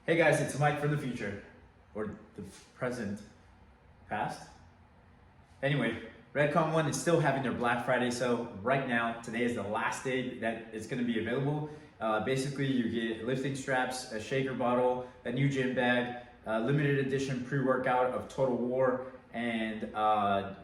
Hey guys, it's Mike from the future, or the present, past. Anyway, Redcon 1 is still having their Black Friday sale right now. Today is the last day that it's going to be available. Basically, you get lifting straps, a shaker bottle, a new gym bag, a limited edition pre-workout of Total War, and a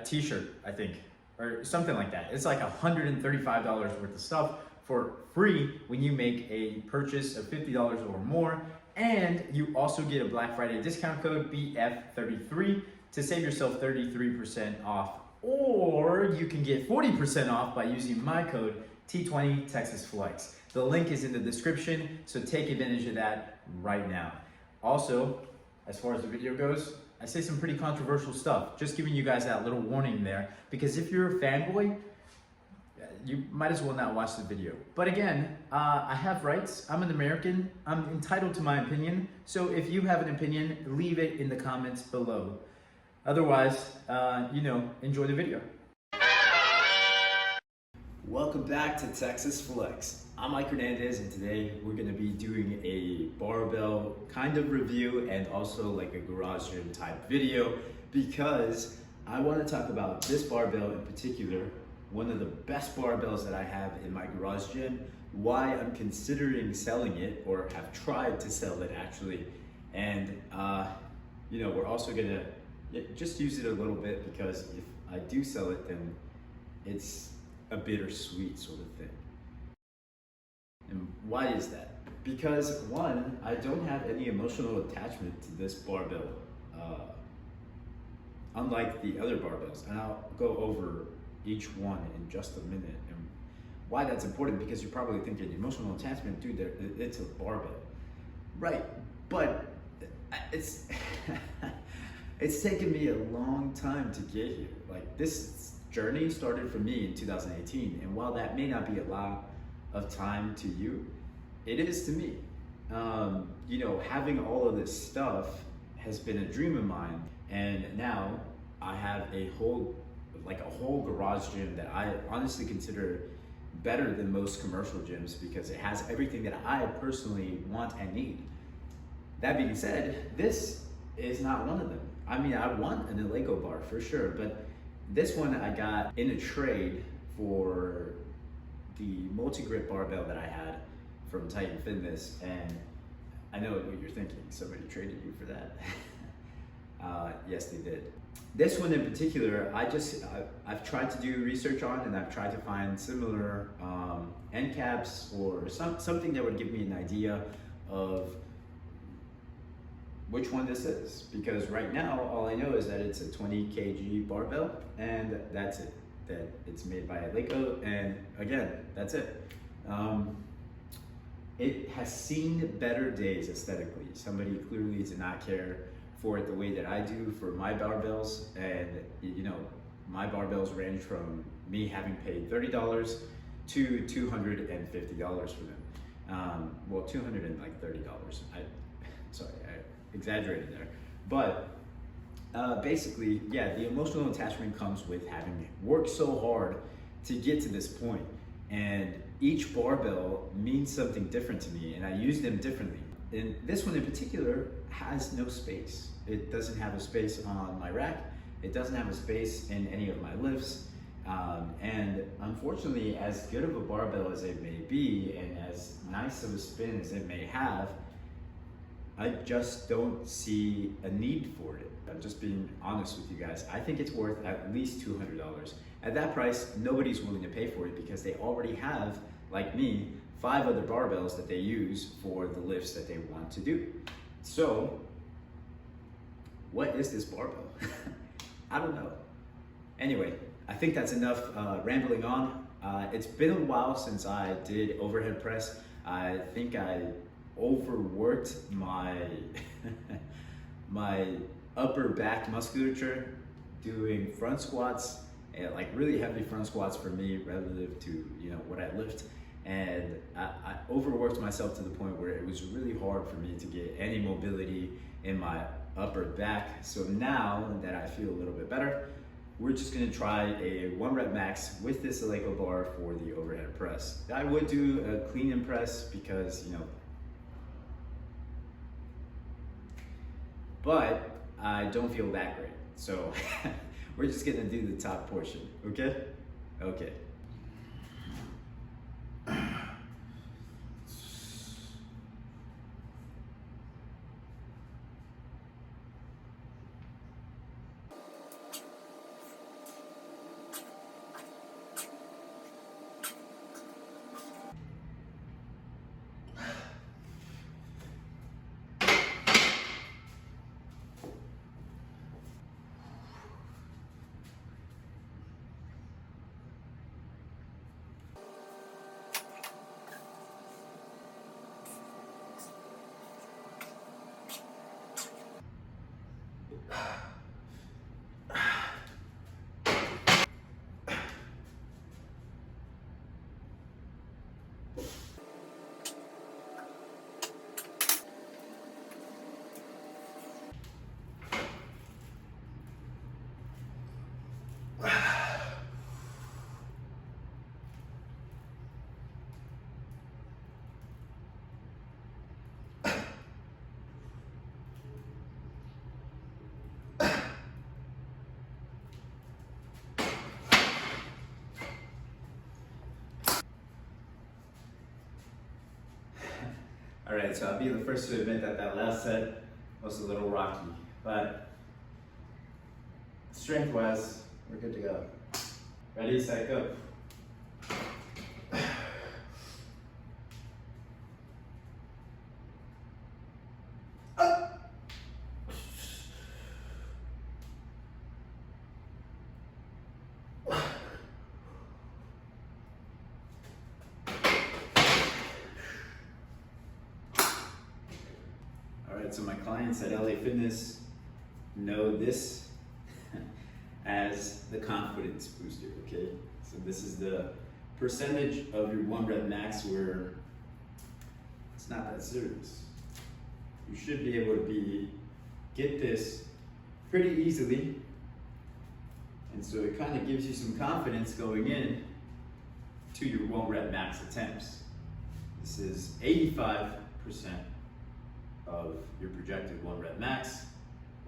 t-shirt, I think, or something like that. It's like $135 worth of stuff for free when you make a purchase of $50 or more. And you also get a Black Friday discount code BF33 to save yourself 33% off. Or you can get 40% off by using my code T20 Texas Flex. The link is in the description, so take advantage of that right now. Also, as far as the video goes, I say some pretty controversial stuff. Just giving you guys that little warning there, because if you're a fanboy, you might as well not watch the video. But again, I have rights. I'm an American. I'm entitled to my opinion. So if you have an opinion, leave it in the comments below. Otherwise, enjoy the video. Welcome back to Texas Flex. I'm Mike Hernandez, and today we're gonna be doing a barbell kind of review and also like a garage gym type video, because I wanna talk about this barbell in particular, one of the best barbells that I have in my garage gym, why I'm considering selling it, or have tried to sell it actually. And we're also gonna just use it a little bit, because if I do sell it, then it's a bittersweet sort of thing. And why is that? Because one, I don't have any emotional attachment to this barbell, unlike the other barbells, and I'll go over each one in just a minute. And why that's important, because you're probably thinking emotional attachment, dude, it's a barbell, right? But it's it's taken me a long time to get here. Like, this journey started for me in 2018, and while that may not be a lot of time to you, it is to me. Having all of this stuff has been a dream of mine, and now I have a whole garage gym that I honestly consider better than most commercial gyms, because it has everything that I personally want and need. That being said, this is not one of them. I mean, I want an Eleiko bar for sure, but this one I got in a trade for the multi-grip barbell that I had from Titan Fitness, and I know what you're thinking. Somebody traded you for that. Yes, they did. This one in particular, I've tried to do research on, and I've tried to find similar end caps or something that would give me an idea of which one this is. Because right now, all I know is that it's a 20 kg barbell, and that's it. That it's made by Eleiko, and again, that's it. It has seen better days aesthetically. Somebody clearly did not care for it the way that I do for my barbells, and my barbells range from me having paid $30 to $250 for them. Well, $230. Sorry, I exaggerated there. But basically, yeah, the emotional attachment comes with having worked so hard to get to this point. And each barbell means something different to me, and I use them differently. And this one in particular has no space. It doesn't have a space on my rack. It doesn't have a space in any of my lifts. And unfortunately, as good of a barbell as it may be, and as nice of a spin as it may have, I just don't see a need for it. I'm just being honest with you guys. I think it's worth at least $200. At that price, nobody's willing to pay for it, because they already have, like me, 5 other barbells that they use for the lifts that they want to do. So, what is this barbell? I don't know. Anyway, I think that's enough rambling on. It's been a while since I did overhead press. I think I overworked my my upper back musculature doing front squats, and like really heavy front squats for me relative to what I lift. And I overworked myself to the point where it was really hard for me to get any mobility in my upper back. So now that I feel a little bit better, we're just gonna try a 1 rep max with this Eleiko bar for the overhead press. I would do a clean and press, because but I don't feel that great. So we're just gonna do the top portion, okay? Okay. All right, so I'll be the first to admit that that last set was a little rocky, but strength-wise, we're good to go. Ready, set, go. So my clients at LA Fitness know this as the confidence booster, okay? So this is the percentage of your 1 rep max where it's not that serious. You should be able to get this pretty easily. And so it kind of gives you some confidence going in to your 1 rep max attempts. This is 85% of your projected 1 rep max,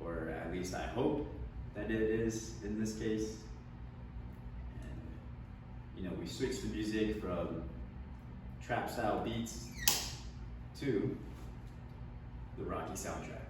or at least I hope that it is in this case. And you know, we switched the music from trap style beats to the Rocky soundtrack.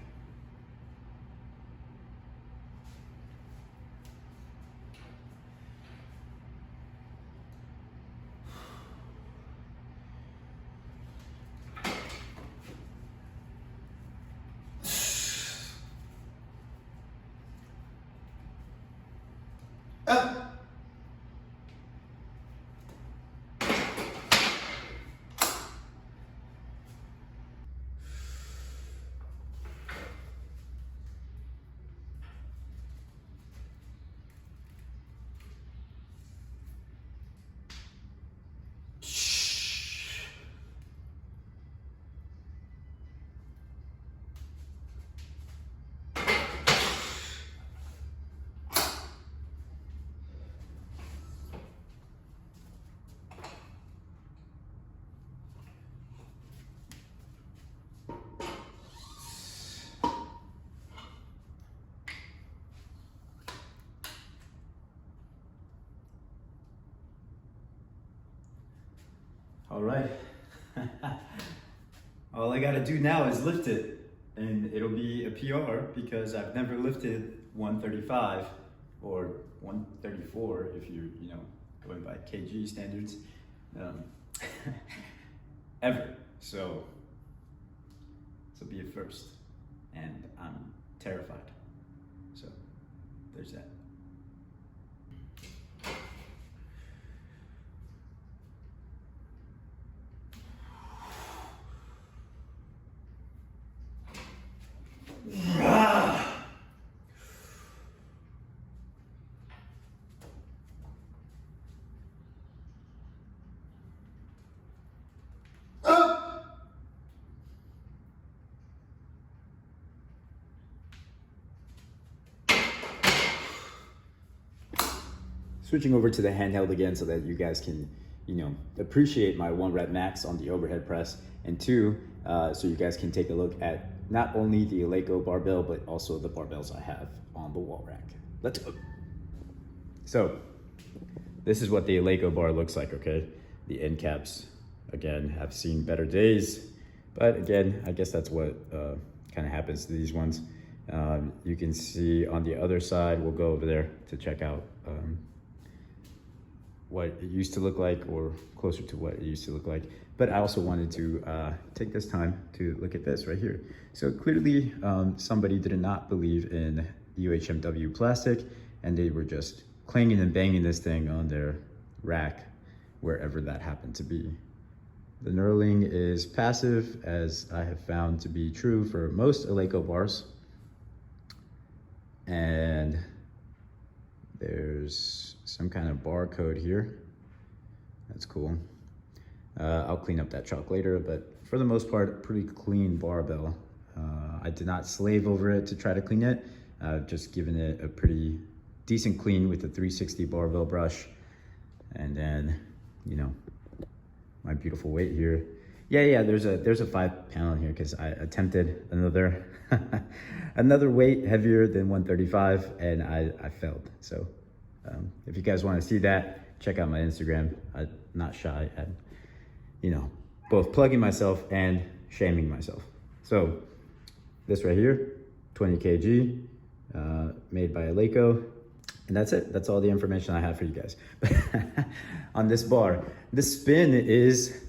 All right. All I gotta do now is lift it, and it'll be a PR because I've never lifted 135 or 134 if you're, going by kg standards, ever. So this will be a first, and I'm terrified. So there's that. Switching over to the handheld again so that you guys can appreciate my 1 rep max on the overhead press, and 2, so you guys can take a look at not only the Eleiko barbell, but also the barbells I have on the wall rack. Let's go. So this is what the Eleiko bar looks like, okay? The end caps, again, have seen better days, but again, I guess that's what kind of happens to these ones. You can see on the other side, we'll go over there to check out what it used to look like, or closer to what it used to look like. But I also wanted to take this time to look at this right here. So clearly somebody did not believe in UHMW plastic, and they were just clanging and banging this thing on their rack, wherever that happened to be. The knurling is passive, as I have found to be true for most Eleiko bars. And there's some kind of barcode here. That's cool. I'll clean up that chalk later, but for the most part, pretty clean barbell. I did not slave over it to try to clean it. I've just given it a pretty decent clean with the 360 barbell brush. And then, my beautiful weight here. Yeah, there's a 5 pound here because I attempted another another weight heavier than 135, and I failed. So if you guys want to see that, check out my Instagram. I'm not shy at both plugging myself and shaming myself. So this right here, 20 kg, made by Eleiko. And that's it. That's all the information I have for you guys. On this bar, the spin is,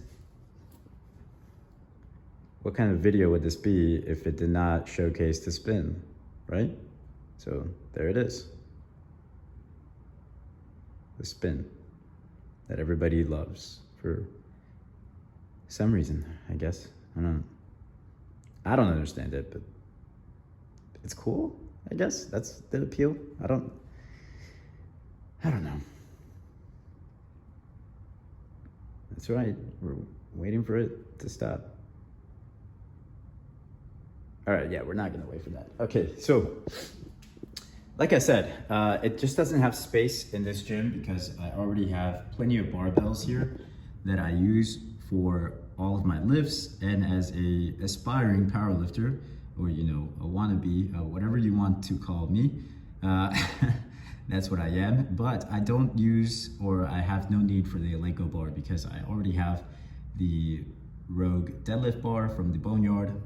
what kind of video would this be if it did not showcase the spin, right? So there it is. The spin that everybody loves for some reason, I guess. I don't understand it, but it's cool, I guess. That's the appeal. I don't know. That's right, we're waiting for it to stop. All right, yeah, we're not gonna wait for that. Okay, so, like I said, it just doesn't have space in this gym because I already have plenty of barbells here that I use for all of my lifts, and as a aspiring powerlifter, or a wannabe, whatever you want to call me, that's what I am. But I don't use, or I have no need for the Eleiko bar because I already have the Rogue deadlift bar from the Boneyard,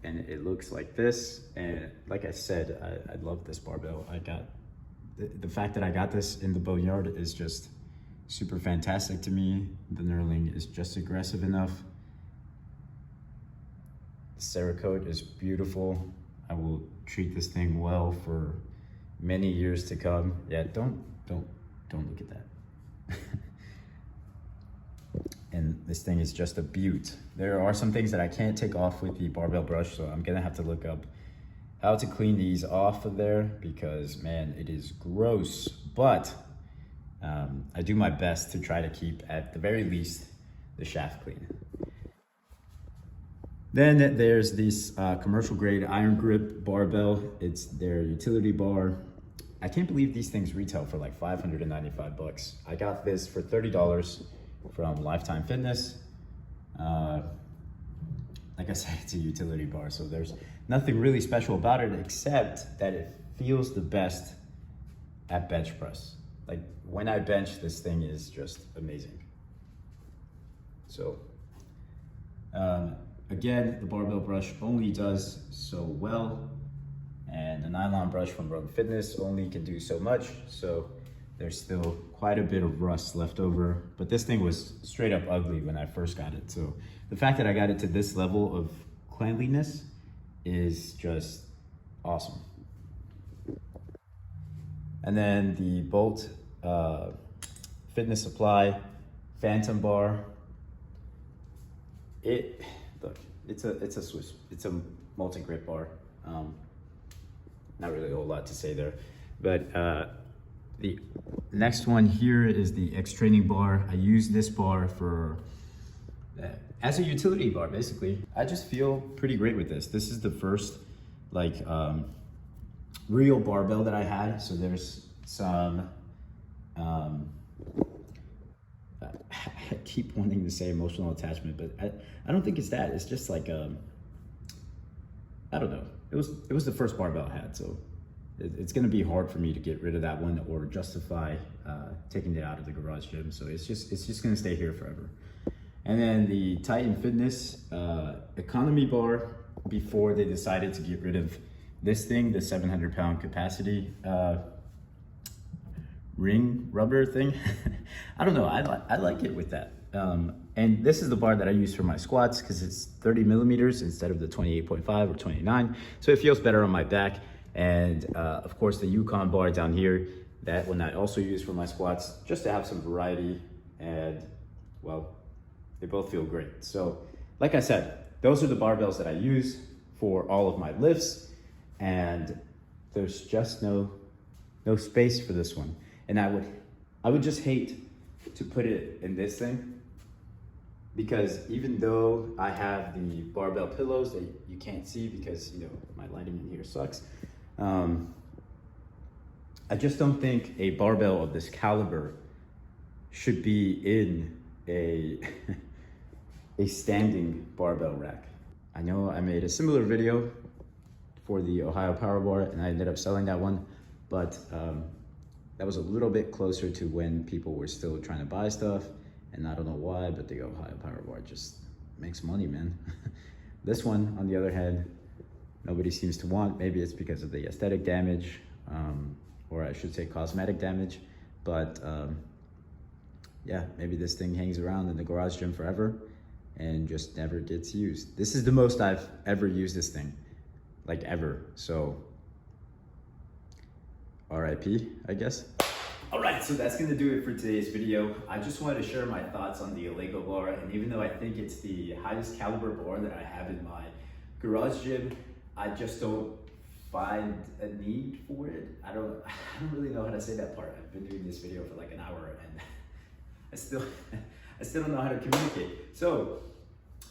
and it looks like this. And like I said, I love this barbell. I got the fact that I got this in the Boneyard is just super fantastic to me. The knurling is just aggressive enough. The Cerakote is beautiful. I will treat this thing well for many years to come. Yeah, don't look at that. And this thing is just a beaut. There are some things that I can't take off with the barbell brush, so I'm gonna have to look up how to clean these off of there because, man, it is gross. But I do my best to try to keep, at the very least, the shaft clean. Then there's this commercial grade iron grip barbell. It's their utility bar. I can't believe these things retail for like 595 bucks. I got this for $30 from Lifetime Fitness. Like I said, it's a utility bar, so there's nothing really special about it except that it feels the best at bench press. Like when I bench, this thing is just amazing. So, again, the barbell brush only does so well, and the nylon brush from Rogue Fitness only can do so much, so there's still quite a bit of rust left over, but this thing was straight up ugly when I first got it, so the fact that I got it to this level of cleanliness is just awesome. And then the Bolt Fitness Supply Phantom bar. Look, it's a multi-grip bar. Not really a whole lot to say there, but the next one here is the X Training bar. I use this bar for as a utility bar, basically. I just feel pretty great with this. This is the first real barbell that I had. So there's some I keep wanting to say emotional attachment, but I don't think it's that. It's just like, I don't know. It was the first barbell I had, so it's gonna be hard for me to get rid of that one or justify taking it out of the garage gym. So it's just gonna stay here forever. And then the Titan Fitness economy bar, before they decided to get rid of this thing, the 700-pound capacity ring rubber thing. I don't know, I like it with that. And this is the bar that I use for my squats because it's 30 millimeters instead of the 28.5 or 29. So it feels better on my back. And of course the Yukon bar down here, that one I also use for my squats, just to have some variety. And well, they both feel great. So like I said, those are the barbells that I use for all of my lifts. And there's just no space for this one. And I would just hate to put it in this thing, because even though I have the barbell pillows that you can't see because, you know, my lighting in here sucks, I just don't think a barbell of this caliber should be in a a standing barbell rack. I know I made a similar video for the Ohio Power Bar and I ended up selling that one, but that was a little bit closer to when people were still trying to buy stuff, and I don't know why, but the Ohio Power Bar just makes money, man. This one, on the other hand, nobody seems to want. Maybe it's because of the aesthetic damage, or I should say cosmetic damage, but yeah, maybe this thing hangs around in the garage gym forever and just never gets used. This is the most I've ever used this thing, like ever, so RIP, I guess. All right, so that's gonna do it for today's video. I just wanted to share my thoughts on the Eleiko bar, and even though I think it's the highest caliber bar that I have in my garage gym, I just don't find a need for it. I don't really know how to say that part. I've been doing this video for like an hour and I still don't know how to communicate. So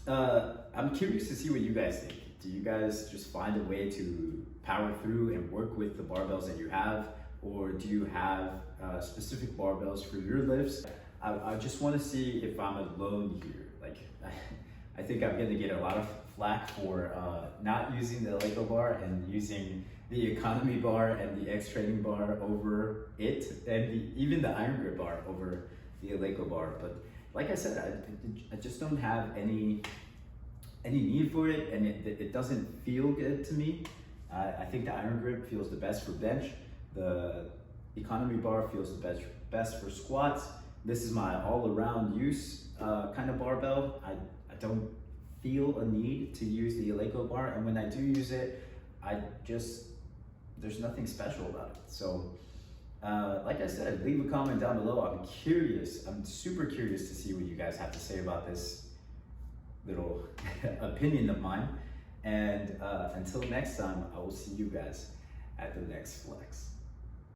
I'm curious to see what you guys think. Do you guys just find a way to power through and work with the barbells that you have? Or do you have specific barbells for your lifts? I just want to see if I'm alone here. Like, I think I'm gonna get a lot of flack for not using the Eleiko bar and using the economy bar and the X training bar over it, and even the iron grip bar over the Eleiko bar. But like I said, I just don't have any need for it, and it doesn't feel good to me. I think the iron grip feels the best for bench. The economy bar feels the best for squats. This is my all-around use kind of barbell. I don't feel a need to use the Eleiko bar, and when I do use it, there's nothing special about it. So like I said, leave a comment down below. I'm super curious to see what you guys have to say about this little opinion of mine. And until next time, I will see you guys at the next flex.